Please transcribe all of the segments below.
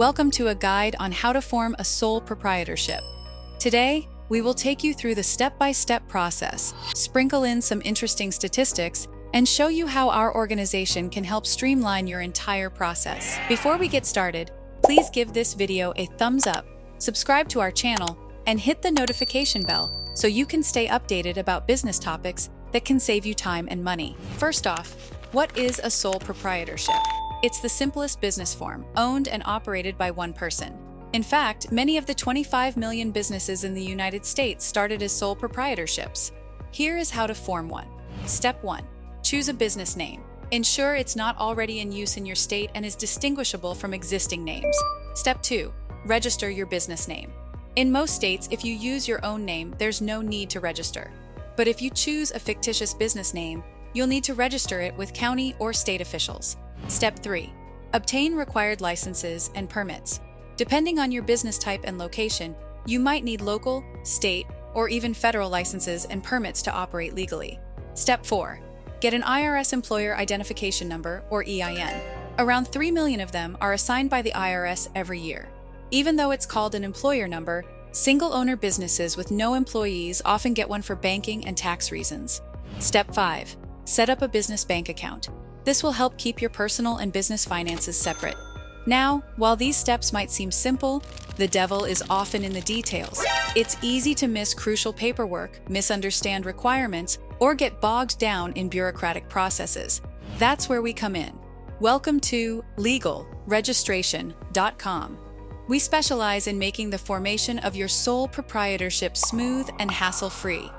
Welcome to a guide on how to form a sole proprietorship. Today, we will take you through the step-by-step process, sprinkle in some interesting statistics, and show you how our organization can help streamline your entire process. Before we get started, please give this video a thumbs up, subscribe to our channel, and hit the notification bell so you can stay updated about business topics that can save you time and money. First off, what is a sole proprietorship? It's the simplest business form, owned and operated by one person. In fact, many of the 25 million businesses in the United States started as sole proprietorships. Here is how to form one. Step 1. Choose a business name. Ensure it's not already in use in your state and is distinguishable from existing names. Step 2. Register your business name. In most states, if you use your own name, there's no need to register. But if you choose a fictitious business name, you'll need to register it with county or state officials. Step 3. Obtain required licenses and permits. Depending on your business type and location, you might need local, state, or even federal licenses and permits to operate legally. Step 4. Get an IRS Employer Identification Number, or EIN. Around 3 million of them are assigned by the IRS every year. Even though it's called an employer number, single-owner businesses with no employees often get one for banking and tax reasons. Step 5. Set up a business bank account. This will help keep your personal and business finances separate. Now, while these steps might seem simple, the devil is often in the details. It's easy to miss crucial paperwork, misunderstand requirements, or get bogged down in bureaucratic processes. That's where we come in. Welcome to legalregistration.com. We specialize in making the formation of your sole proprietorship smooth and hassle-free.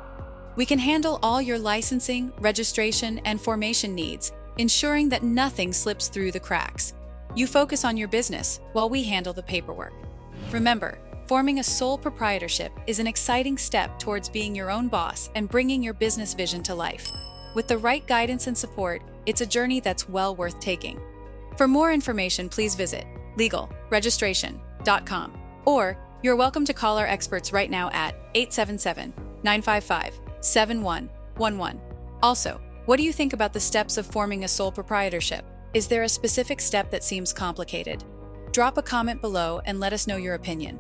We can handle all your licensing, registration, and formation needs, ensuring that nothing slips through the cracks. You focus on your business while we handle the paperwork. Remember, forming a sole proprietorship is an exciting step towards being your own boss and bringing your business vision to life. With the right guidance and support, it's a journey that's well worth taking. For more information, please visit legalregistration.com, or you're welcome to call our experts right now at 877-955-7111. Also, what do you think about the steps of forming a sole proprietorship? Is there a specific step that seems complicated? Drop a comment below and let us know your opinion.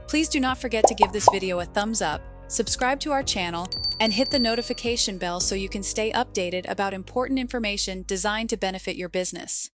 Please do not forget to give this video a thumbs up, subscribe to our channel, and hit the notification bell so you can stay updated about important information designed to benefit your business.